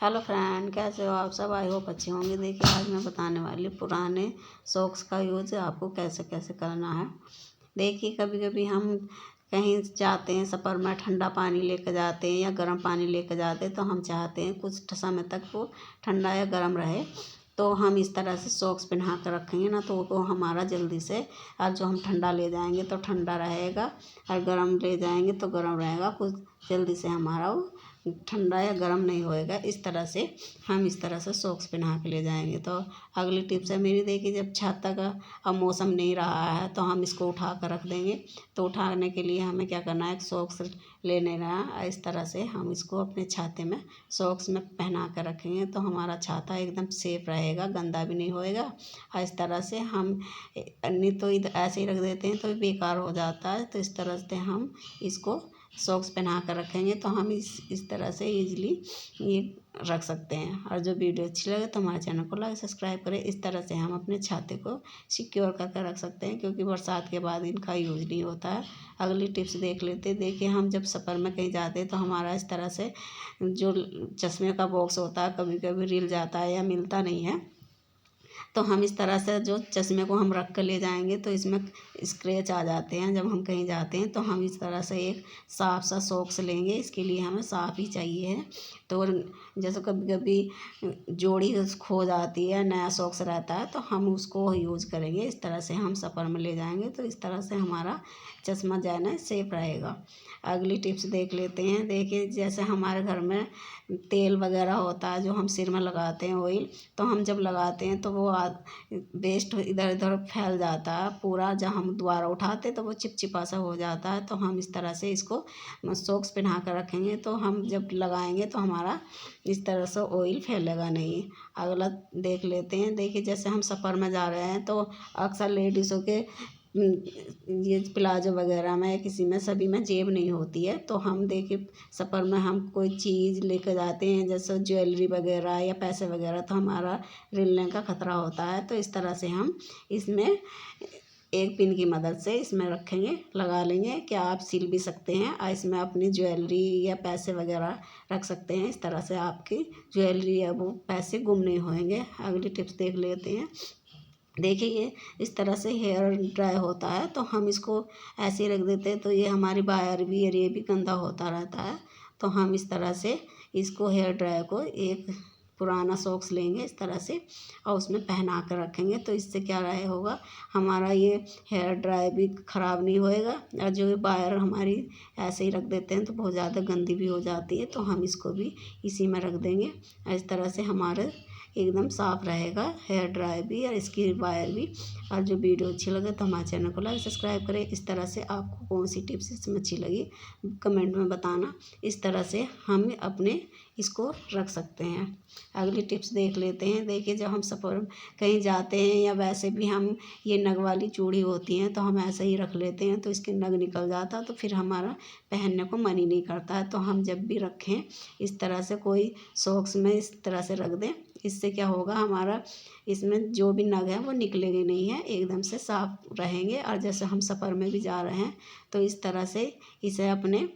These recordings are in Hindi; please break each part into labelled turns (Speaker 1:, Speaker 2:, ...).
Speaker 1: हेलो फ्रेंड, कैसे हो आप सब। आई होप अच्छे होंगे। देखिए, आज मैं बताने वाली पुराने सॉक्स का यूज़ आपको कैसे कैसे करना है। देखिए, कभी कभी हम कहीं जाते हैं सफ़र में, ठंडा पानी लेकर जाते हैं या गर्म पानी लेकर जाते हैं, तो हम चाहते हैं कुछ समय तक वो ठंडा या गर्म रहे। तो हम इस तरह से सॉक्स पहना कर रखेंगे ना, तो वो हमारा जल्दी से, और जो हम ठंडा ले जाएंगे तो ठंडा रहेगा, और गर्म ले जाएंगे तो गर्म रहेगा। कुछ जल्दी से हमारा वो ठंडा या गर्म नहीं होएगा। इस तरह से हम इस तरह से सॉक्स पहना के ले जाएंगे। तो अगली टिप्स है मेरी, देखिए, जब छाता का अब मौसम नहीं रहा है तो हम इसको उठा कर रख देंगे। तो उठाने के लिए हमें क्या करना है, एक सॉक्स ले लेना है। इस तरह से हम इसको अपने छाते में सॉक्स में पहना कर रखेंगे तो हमारा छाता एकदम सेफ रहेगा, गंदा भी नहीं होएगा। और इस तरह से हम, नहीं तो इधर ऐसे ही रख देते हैं तो बेकार हो जाता है। तो इस तरह से हम इसको सॉक्स पहना कर रखेंगे तो हम इस तरह से इजीली ये रख सकते हैं। और जो वीडियो अच्छी लगे तो हमारे चैनल को लाइक सब्सक्राइब करें। इस तरह से हम अपने छाते को सिक्योर करके रख सकते हैं, क्योंकि बरसात के बाद इनका यूज नहीं होता है। अगली टिप्स देख लेते हैं। देखिए, हम जब सफ़र में कहीं जाते हैं तो हमारा इस तरह से जो चश्मे का बॉक्स होता है कभी कभी रिल जाता है या मिलता नहीं है। तो हम इस तरह से जो चश्मे को हम रख कर ले जाएंगे तो इसमें स्क्रैच आ जाते हैं जब हम कहीं जाते हैं। तो हम इस तरह से एक साफ सा सॉक्स लेंगे, इसके लिए हमें साफ ही चाहिए है। तो जैसे कभी कभी जोड़ी खो जाती है, नया सॉक्स रहता है, तो हम उसको यूज़ करेंगे। इस तरह से हम सफ़र में ले जाएंगे तो इस तरह से हमारा चश्मा जो है ना सेफ रहेगा। अगली टिप्स देख लेते हैं। देखिए, जैसे हमारे घर में तेल वगैरह होता है जो हम सिर में लगाते हैं, ऑयल, तो हम जब लगाते हैं तो वो वेस्ट इधर उधर फैल जाता है पूरा। जब हम दोबारा उठाते तो वो चिपचिपा सा हो जाता है। तो हम इस तरह से इसको सॉक्स पहना कर रखेंगे तो हम जब लगाएंगे तो हमारा इस तरह से ऑयल फैलेगा नहीं। अगला देख लेते हैं। देखिए, जैसे हम सफ़र में जा रहे हैं तो अक्सर लेडीज़ों के ये प्लाजो वगैरह में, किसी में, सभी में जेब नहीं होती है। तो हम देखिए सफ़र में हम कोई चीज़ लेकर जाते हैं जैसे ज्वेलरी वगैरह या पैसे वगैरह, तो हमारा रिलने का खतरा होता है। तो इस तरह से हम इसमें एक पिन की मदद से इसमें रखेंगे, लगा लेंगे। क्या आप सिल भी सकते हैं और इसमें अपनी ज्वेलरी या पैसे वगैरह रख सकते हैं। इस तरह से आपकी ज्वेलरी या वो पैसे गुम नहीं होंगे। अगली टिप्स देख लेते हैं। देखिए, ये इस तरह से हेयर ड्राई होता है तो हम इसको ऐसे ही रख देते हैं तो ये हमारी वायर भी, और ये भी गंदा होता रहता है। तो हम इस तरह से इसको, हेयर ड्राई को, एक पुराना सॉक्स लेंगे इस तरह से और उसमें पहना कर रखेंगे। तो इससे क्या रहे होगा, हमारा ये हेयर ड्राई भी ख़राब नहीं होएगा। और जो वायर हमारी ऐसे ही रख देते हैं तो बहुत ज़्यादा गंदी भी हो जाती है, तो हम इसको भी इसी में रख देंगे। इस तरह से हमारे एकदम साफ़ रहेगा हेयर ड्राई भी और इसकी वायर भी। और जो वीडियो अच्छी लगे तो हमारे चैनल को लाइक सब्सक्राइब करें। इस तरह से आपको कौन सी टिप्स इसमें अच्छी लगी कमेंट में बताना। इस तरह से हम अपने इसको रख सकते हैं। अगली टिप्स देख लेते हैं। देखिए, जब हम सफ़र कहीं जाते हैं या वैसे भी हम, ये नग वाली चूड़ी होती हैं तो हम ऐसे ही रख लेते हैं तो इसके नग निकल जाता है तो फिर हमारा पहनने को मन ही नहीं करता है। तो हम जब भी रखें इस तरह से कोई सॉक्स में इस तरह से रख दें। इससे क्या होगा, हमारा इसमें जो भी नग है वो निकलेंगे नहीं है, एकदम से साफ रहेंगे। और जैसे हम सफ़र में भी जा रहे हैं तो इस तरह से इसे अपने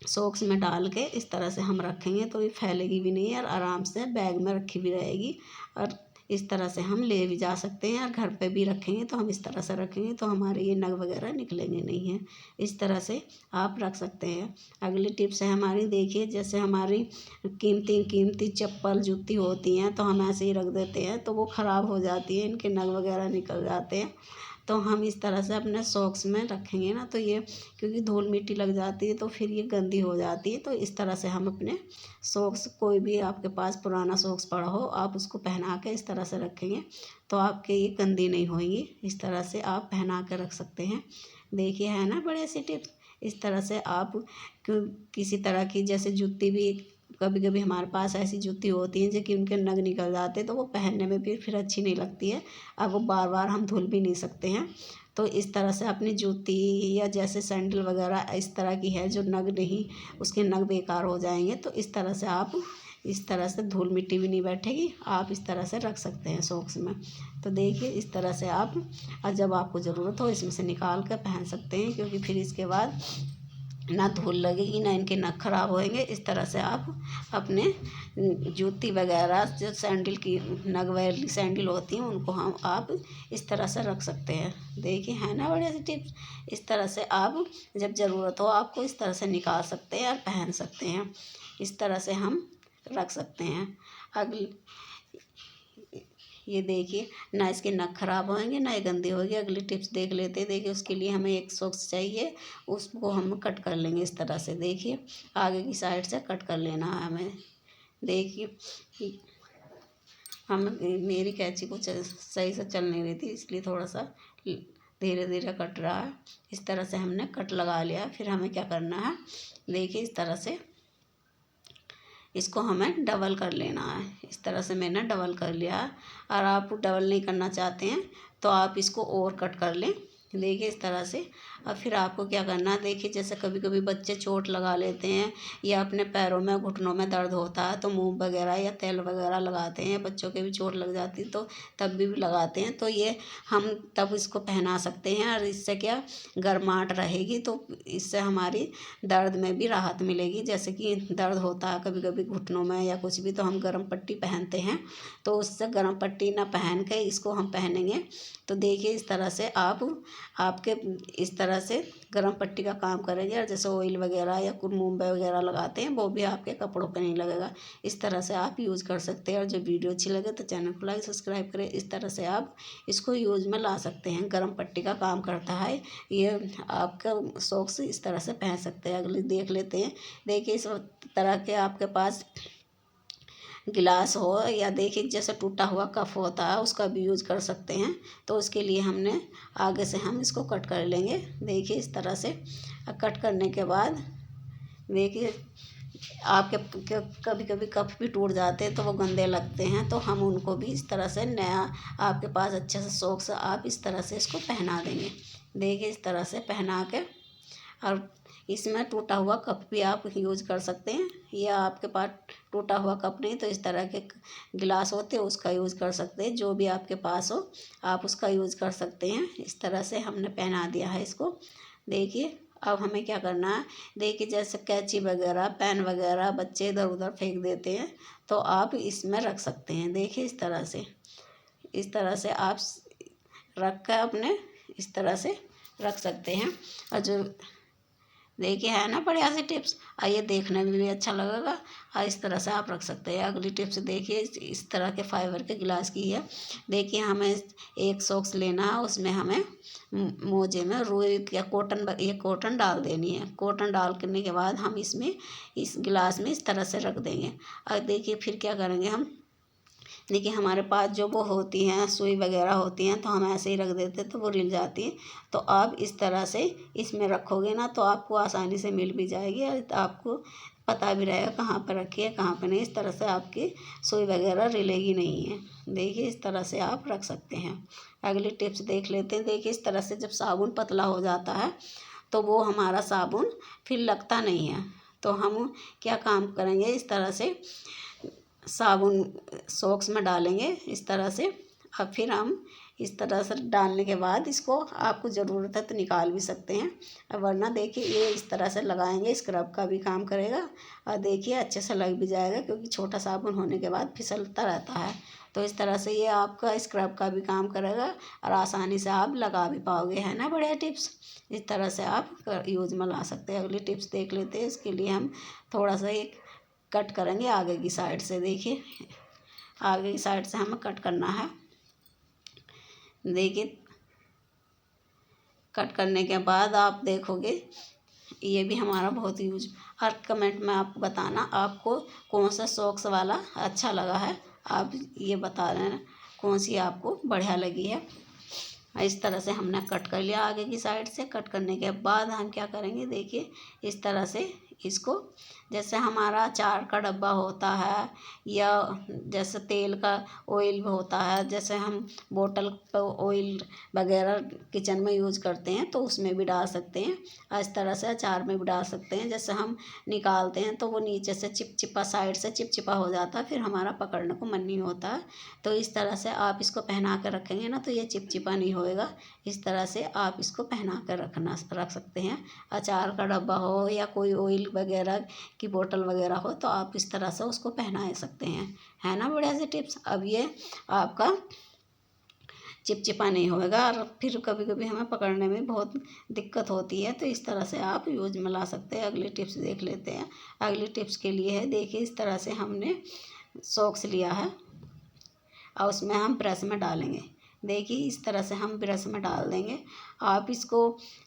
Speaker 1: सॉक्स में डाल के इस तरह से हम रखेंगे तो ये फैलेगी भी नहीं और आराम से बैग में रखी भी रहेगी। और इस तरह से हम ले भी जा सकते हैं और घर पे भी रखेंगे तो हम इस तरह से रखेंगे तो हमारे ये नग वगैरह निकलेंगे नहीं हैं। इस तरह से आप रख सकते हैं। अगली टिप्स है हमारी। देखिए, जैसे हमारी कीमती कीमती चप्पल जूती होती हैं तो हम ऐसे ही रख देते हैं तो वो ख़राब हो जाती है, इनके नग वगैरह निकल जाते हैं। तो हम इस तरह से अपने सॉक्स में रखेंगे ना तो ये, क्योंकि धूल मिट्टी लग जाती है तो फिर ये गंदी हो जाती है। तो इस तरह से हम अपने सॉक्स, कोई भी आपके पास पुराना सॉक्स पड़ा हो, आप उसको पहना के इस तरह से रखेंगे तो आपके ये गंदी नहीं होंगी। इस तरह से आप पहना के रख सकते हैं। देखिए, है ना बड़े सी टिप्स। इस तरह से आप किसी तरह की, जैसे जूती भी, कभी कभी हमारे पास ऐसी जूती होती हैं जो कि उनके नग निकल जाते हैं तो वो पहनने में भी फिर अच्छी नहीं लगती है। अब वो बार बार हम धुल भी नहीं सकते हैं। तो इस तरह से अपनी जूती या जैसे सैंडल वगैरह इस तरह की है जो नग नहीं, उसके नग बेकार हो जाएंगे तो इस तरह से आप, इस तरह से धूल मिट्टी भी नहीं बैठेगी, आप इस तरह से रख सकते हैं सॉक्स में। तो देखिए, इस तरह से आप, और जब आपको ज़रूरत हो इसमें से निकाल कर पहन सकते हैं, क्योंकि फिर इसके बाद ना धूल लगेगी, ना इनके नख खराब होएंगे। इस तरह से आप अपने जूती वगैरह जो सैंडल की नग वाली सैंडल होती हैं उनको हम आप इस तरह से रख सकते हैं। देखिए है ना बढ़िया सी टिप्स। इस तरह से आप जब ज़रूरत हो आपको इस तरह से निकाल सकते हैं और पहन सकते हैं। इस तरह से हम रख सकते हैं। अगली ये देखिए, ना इसके नख खराब होंगे ना ये गंदे होंगे। अगली टिप्स देख लेते हैं। देखिए उसके लिए हमें एक सॉक्स चाहिए, उसको हम कट कर लेंगे इस तरह से। देखिए आगे की साइड से कट कर लेना है हमें। देखिए हम मेरी कैंची को सही से चल नहीं रही थी, इसलिए थोड़ा सा धीरे धीरे कट रहा है। इस तरह से हमने कट लगा लिया। फिर हमें क्या करना है, देखिए इस तरह से इसको हमें डबल कर लेना है। इस तरह से मैंने डबल कर लिया है। और आप डबल नहीं करना चाहते हैं तो आप इसको और कट कर लें। देखिए इस तरह से। और फिर आपको क्या करना है, देखिए जैसे कभी कभी बच्चे चोट लगा लेते हैं या अपने पैरों में घुटनों में दर्द होता है तो मूव वगैरह या तेल वगैरह लगाते हैं। बच्चों के भी चोट लग जाती है तो तब भी लगाते हैं। तो ये हम तब इसको पहना सकते हैं और इससे क्या गर्माहट रहेगी, तो इससे हमारी दर्द में भी राहत मिलेगी। जैसे कि दर्द होता है कभी कभी घुटनों में या कुछ भी, तो हम गर्म पट्टी पहनते हैं। तो उससे गर्म पट्टी ना पहन के इसको हम पहनेंगे तो देखिए इस तरह से आपके इस तरह से गर्म पट्टी का काम करेंगे। और जैसे ऑयल वगैरह या मुंबई वगैरह लगाते हैं वो भी आपके कपड़ों पे नहीं लगेगा। इस तरह से आप यूज़ कर सकते हैं। और जब वीडियो अच्छी लगे तो चैनल को लाइक सब्सक्राइब करें। इस तरह से आप इसको यूज़ में ला सकते हैं। गर्म पट्टी का काम करता है ये। आपका सॉक्स इस तरह से पहन सकते हैं। अगली देख लेते हैं। देखिए इस तरह के आपके पास गिलास हो या देखिए जैसे टूटा हुआ कप होता है उसका भी यूज़ कर सकते हैं। तो उसके लिए हमने आगे से हम इसको कट कर लेंगे। देखिए इस तरह से कट करने के बाद देखिए आपके कभी कभी कप भी टूट जाते हैं तो वो गंदे लगते हैं, तो हम उनको भी इस तरह से नया आपके पास अच्छे से सॉक्स आप इस तरह से इसको पहना देंगे। देखिए इस तरह से पहना के, और इसमें टूटा हुआ कप भी आप यूज़ कर सकते हैं। या आपके पास टूटा हुआ कप नहीं तो इस तरह के गिलास होते हैं उसका यूज़ कर सकते हैं। जो भी आपके पास हो आप उसका यूज़ कर सकते हैं। इस तरह से हमने पहना दिया है इसको। देखिए अब हमें क्या करना है, देखिए जैसे कैंची वगैरह पेन वगैरह बच्चे इधर उधर फेंक देते हैं तो आप इसमें रख सकते हैं। देखिए इस तरह से आप रख कर अपने इस तरह से रख सकते हैं। और जो देखिए है ना बढ़िया सी टिप्स, आइए देखने में भी अच्छा लगेगा। और इस तरह से आप रख सकते हैं। अगली टिप्स देखिए इस तरह के फाइबर के गिलास की है। देखिए हमें एक सॉक्स लेना है, उसमें हमें मोजे में रुई या कॉटन, ये कॉटन डाल देनी है। कॉटन डाल करने के बाद हम इसमें इस गिलास में इस तरह से रख देंगे। और देखिए फिर क्या करेंगे हम, देखिए हमारे पास जो वो होती हैं सुई वगैरह होती हैं तो हम ऐसे ही रख देते तो वो रिल जाती है। तो आप इस तरह से इसमें रखोगे ना तो आपको आसानी से मिल भी जाएगी और आपको पता भी रहेगा कहाँ पर रखी है कहाँ पर नहीं। इस तरह से आपकी सुई वगैरह रिलेगी नहीं है। देखिए इस तरह से आप रख सकते हैं। अगली टिप्स देख लेते हैं। देखिए इस तरह से जब साबुन पतला हो जाता है तो वो हमारा साबुन फिर लगता नहीं है। तो हम क्या काम करेंगे, इस तरह से साबुन सॉक्स में डालेंगे इस तरह से। और फिर हम इस तरह से डालने के बाद इसको आपको ज़रूरत है तो निकाल भी सकते हैं। वरना देखिए ये इस तरह से लगाएंगे स्क्रब का भी काम करेगा। और देखिए अच्छे से लग भी जाएगा क्योंकि छोटा साबुन होने के बाद फिसलता रहता है। तो इस तरह से ये आपका स्क्रब का भी काम करेगा और आसानी से आप लगा भी पाओगे। है ना बढ़िया टिप्स। इस तरह से आप यूज में ला सकते हैं। अगली टिप्स देख लेते हैं। इसके लिए हम थोड़ा सा एक कट करेंगे आगे की साइड से। देखिए आगे की साइड से हमें कट करना है। देखिए कट करने के बाद आप देखोगे ये भी हमारा बहुत यूज। और कमेंट में आपको बताना आपको कौन सा सॉक्स वाला अच्छा लगा है। आप ये बता रहे हैं कौन सी आपको बढ़िया लगी है। इस तरह से हमने कट कर लिया आगे की साइड से। कट करने के बाद हम क्या करेंगे, देखिए इस तरह से इसको जैसे हमारा अचार का डब्बा होता है, या जैसे तेल का ऑयल होता है, जैसे हम बोतल पर ऑयल वगैरह किचन में यूज करते हैं तो उसमें भी डाल सकते हैं। इस तरह से अचार में भी डाल सकते हैं। जैसे हम निकालते हैं तो वो नीचे से चिपचिपा, साइड से चिपचिपा हो जाता है, फिर हमारा पकड़ने को मन नहीं होता है। तो इस तरह से आप इसको पहना कर रखेंगे ना तो ये चिपचिपा नहीं होएगा। इस तरह से आप इसको पहना कर रख सकते हैं। अचार का डब्बा हो या कोई ऑयल वगैरह की बोतल वगैरह हो तो आप इस तरह से उसको पहना सकते हैं। है ना बढ़िया सी टिप्स। अब ये आपका चिपचिपा नहीं होएगा, और फिर कभी कभी हमें पकड़ने में बहुत दिक्कत होती है। तो इस तरह से आप यूज में ला सकते हैं। अगली टिप्स देख लेते हैं। अगली टिप्स के लिए है, देखिए इस तरह से हमने सॉक्स लिया है और उसमें हम ब्रश में डालेंगे। देखिए इस तरह से हम ब्रश में डाल देंगे। आप इसको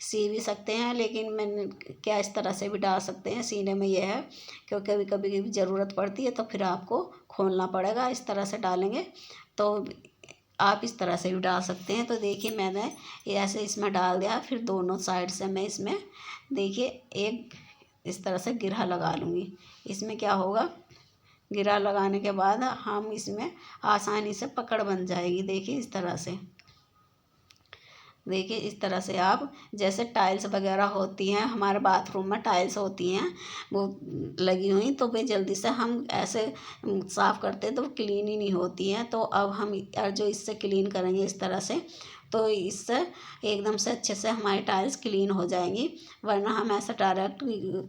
Speaker 1: सी भी सकते हैं, लेकिन मैंने क्या इस तरह से भी डाल सकते हैं। सीने में यह है क्योंकि कभी कभी ज़रूरत पड़ती है तो फिर आपको खोलना पड़ेगा। इस तरह से डालेंगे तो आप इस तरह से भी डाल सकते हैं। तो देखिए मैंने ऐसे इसमें डाल दिया, फिर दोनों साइड से मैं इसमें देखिए एक इस तरह से गिरहा लगा लूँगी। इसमें क्या होगा, गिरा लगाने के बाद हम इसमें आसानी से पकड़ बन जाएगी। देखिए इस तरह से, देखिए इस तरह से आप जैसे टाइल्स वगैरह होती हैं, हमारे बाथरूम में टाइल्स होती हैं वो लगी हुई, तो वे जल्दी से हम ऐसे साफ़ करते हैं तो क्लीन ही नहीं होती हैं। तो अब हम जो इससे क्लीन करेंगे इस तरह से, तो इससे एकदम से अच्छे से हमारी टाइल्स क्लीन हो जाएंगी। वरना हम ऐसा डायरेक्ट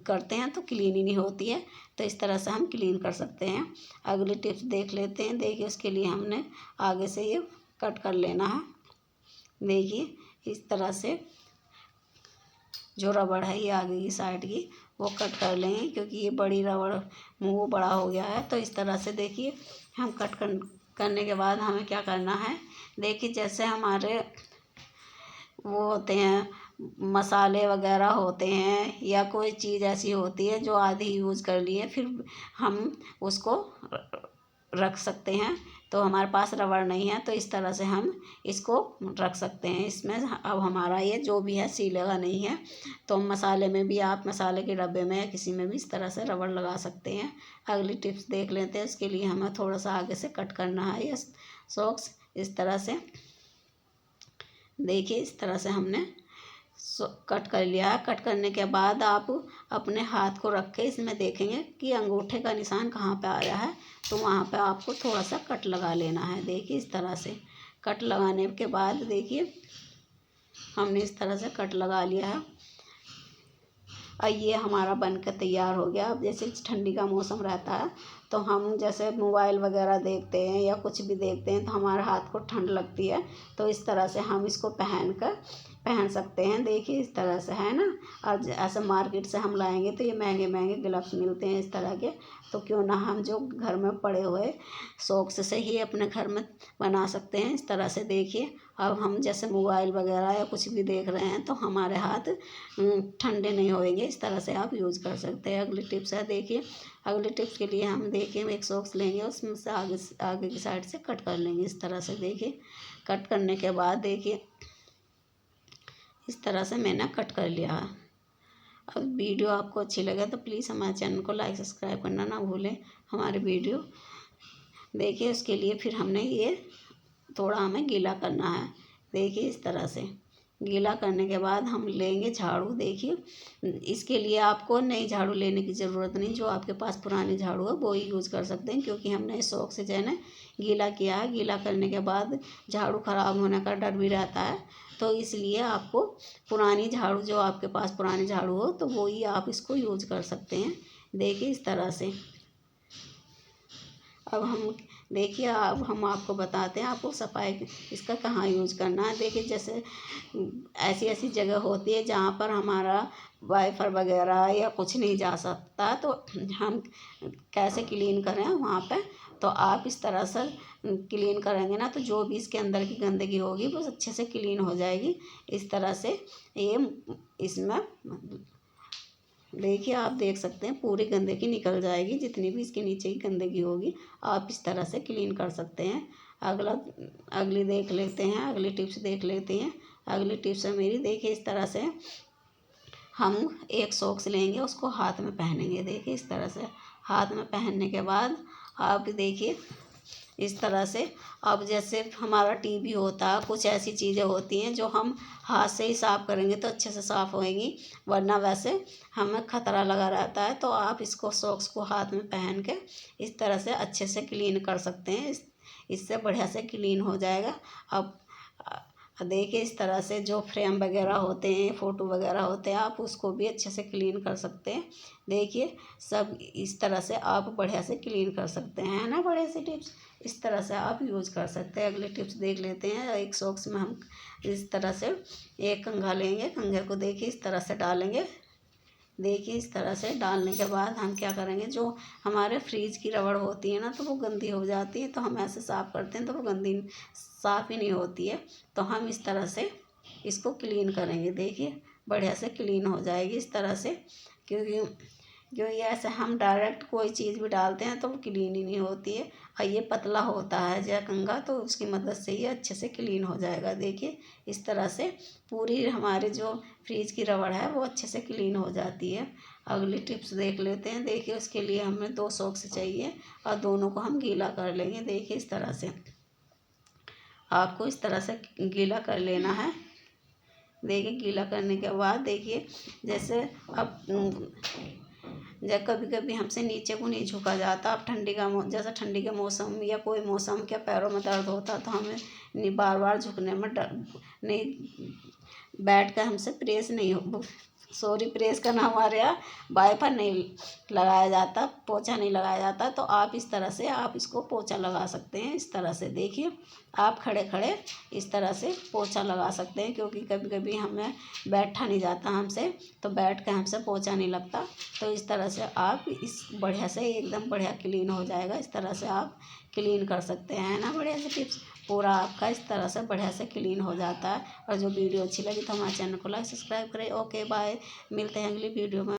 Speaker 1: करते हैं तो क्लीन ही नहीं होती है। तो इस तरह से हम क्लीन कर सकते हैं। अगली टिप्स देख लेते हैं। देखिए उसके लिए हमने आगे से ये कट कर लेना है। देखिए इस तरह से जो रबड़ है ये आगे की साइड की वो कट कर लेंगे, क्योंकि ये बड़ी रबड़ मुंह बड़ा हो गया है। तो इस तरह से देखिए हम करने के बाद हमें क्या करना है, देखिए जैसे हमारे वो होते हैं मसाले वगैरह होते हैं, या कोई चीज़ ऐसी होती है जो आधी यूज़ कर लिए, फिर हम उसको रख सकते हैं। तो हमारे पास रबड़ नहीं है तो इस तरह से हम इसको रख सकते हैं इसमें। अब हमारा ये जो भी है सीलेगा नहीं है। तो मसाले में भी, आप मसाले के डब्बे में या किसी में भी इस तरह से रबड़ लगा सकते हैं। अगली टिप्स देख लेते हैं। उसके लिए हमें थोड़ा सा आगे से कट करना है ये सॉक्स इस तरह से। देखिए इस तरह से हमने कट कर लिया है। कट करने के बाद आप अपने हाथ को रख के इसमें देखेंगे कि अंगूठे का निशान कहाँ पे आ रहा है, तो वहाँ पे आपको थोड़ा सा कट लगा लेना है। देखिए इस तरह से कट लगाने के बाद देखिए हमने इस तरह से कट लगा लिया है। और ये हमारा बनकर तैयार हो गया। अब जैसे ठंडी का मौसम रहता है तो हम जैसे मोबाइल वगैरह देखते हैं या कुछ भी देखते हैं तो हमारे हाथ को ठंड लगती है, तो इस तरह से हम इसको पहन सकते हैं। देखिए इस तरह से, है ना। आज ऐसे मार्केट से हम लाएंगे तो ये महंगे महंगे ग्लव्स मिलते हैं इस तरह के, तो क्यों ना हम जो घर में पड़े हुए सॉक्स से ही अपने घर में बना सकते हैं इस तरह से। देखिए अब हम जैसे मोबाइल वगैरह या कुछ भी देख रहे हैं तो हमारे हाथ ठंडे नहीं होएंगे। इस तरह से आप यूज़ कर सकते हैं। अगली टिप्स है, देखिए अगली टिप्स के लिए हम देखिए एक सॉक्स लेंगे, उसमें से आगे की साइड से कट कर लेंगे इस तरह से। देखिए कट करने के बाद देखिए इस तरह से मैंने कट कर लिया है। अब वीडियो आपको अच्छी लगे तो प्लीज़ हमारे चैनल को लाइक सब्सक्राइब करना ना भूलें। हमारे वीडियो देखिए उसके लिए फिर हमने ये थोड़ा हमें गीला करना है। देखिए इस तरह से गीला करने के बाद हम लेंगे झाड़ू। देखिए इसके लिए आपको नई झाड़ू लेने की ज़रूरत नहीं, जो आपके पास पुरानी झाड़ू है वो ही यूज़ कर सकते हैं, क्योंकि हमने इस शौक से जो है ना गीला किया है। गीला करने के बाद झाड़ू ख़राब होने का डर भी रहता है, तो इसलिए आपको पुरानी झाड़ू, जो आपके पास पुरानी झाड़ू हो तो वो ही आप इसको यूज़ कर सकते हैं। देखिए इस तरह से। अब हम देखिए, अब हम आपको बताते हैं आपको सफाई इसका कहाँ यूज़ करना है। देखिए जैसे ऐसी ऐसी जगह होती है जहाँ पर हमारा वाईफाई वगैरह या कुछ नहीं जा सकता, तो हम कैसे क्लीन करें वहाँ पे। तो आप इस तरह से क्लीन करेंगे ना तो जो भी इसके अंदर की गंदगी होगी वो अच्छे से क्लीन हो जाएगी। इस तरह से ये इसमें देखिए आप देख सकते हैं पूरी गंदगी निकल जाएगी, जितनी भी इसके नीचे की गंदगी होगी आप इस तरह से क्लीन कर सकते हैं। अगली देख लेते हैं, अगली टिप्स देख लेते हैं। अगली टिप्स है मेरी, देखिए इस तरह से हम एक सॉक्स लेंगे, उसको हाथ में पहनेंगे। देखिए इस तरह से हाथ में पहनने के बाद आप देखिए इस तरह से। अब जैसे हमारा टीवी होता है, कुछ ऐसी चीज़ें होती हैं जो हम हाथ से ही साफ़ करेंगे तो अच्छे से साफ़ होएंगी, वरना वैसे हमें खतरा लगा रहता है। तो आप इसको सॉक्स को हाथ में पहन के इस तरह से अच्छे से क्लीन कर सकते हैं। इससे बढ़िया से क्लीन हो जाएगा। अब देखिए इस तरह से जो फ्रेम वगैरह होते हैं, फ़ोटो वगैरह होते हैं, आप उसको भी अच्छे से क्लीन कर सकते हैं। देखिए सब इस तरह से आप बढ़िया से क्लीन कर सकते हैं, है ना। बढ़िया से टिप्स इस तरह से आप यूज़ कर सकते हैं। अगले टिप्स देख लेते हैं। एक सॉक्स में हम इस तरह से एक कंघा लेंगे, कंघे को देखिए इस तरह से डालेंगे। देखिए इस तरह से डालने के बाद हम क्या करेंगे, जो हमारे फ्रीज की रबड़ होती है ना, तो वो गंदी हो जाती है। तो हम ऐसे साफ़ करते हैं तो वो गंदी साफ़ ही नहीं होती है। तो हम इस तरह से इसको क्लीन करेंगे। देखिए बढ़िया से क्लीन हो जाएगी इस तरह से, क्योंकि ऐसे हम डायरेक्ट कोई चीज़ भी डालते हैं तो वो क्लीन ही नहीं होती है। और ये पतला होता है जो कंघा, तो उसकी मदद से ये अच्छे से क्लीन हो जाएगा। देखिए इस तरह से पूरी हमारी जो फ्रिज की रबड़ है वो अच्छे से क्लीन हो जाती है। अगली टिप्स देख लेते हैं। देखिए उसके लिए हमें 2 सॉक्स चाहिए और दोनों को हम गीला कर लेंगे। देखिए इस तरह से आपको इस तरह से गीला कर लेना है। देखिए गीला करने के बाद देखिए जैसे अब जब कभी कभी हमसे नीचे को नहीं झुका जाता। अब जैसे ठंडी के मौसम या कोई मौसम क्या पैरों में दर्द होता तो हमें नहीं बार बार झुकने में नहीं बैठ कर हमसे प्रेस नहीं हो प्रेस करना हमारे यहाँ वाइपर नहीं लगाया जाता, पोछा नहीं लगाया जाता। तो आप इस तरह से आप इसको पोछा लगा सकते हैं। इस तरह से देखिए आप खड़े खड़े इस तरह से पोछा लगा सकते हैं, क्योंकि कभी कभी हमें बैठा नहीं जाता हमसे, तो बैठ के हमसे पोछा नहीं लगता। तो इस तरह से आप इस बढ़िया से एकदम बढ़िया क्लीन हो जाएगा। इस तरह से आप क्लीन कर सकते हैं ना। बढ़िया से टिप्स पूरा आपका इस तरह से बढ़िया से क्लीन हो जाता है। और जो वीडियो अच्छी लगी तो हमारे चैनल को लाइक सब्सक्राइब करें। ओके बाय, मिलते हैं अगली वीडियो में।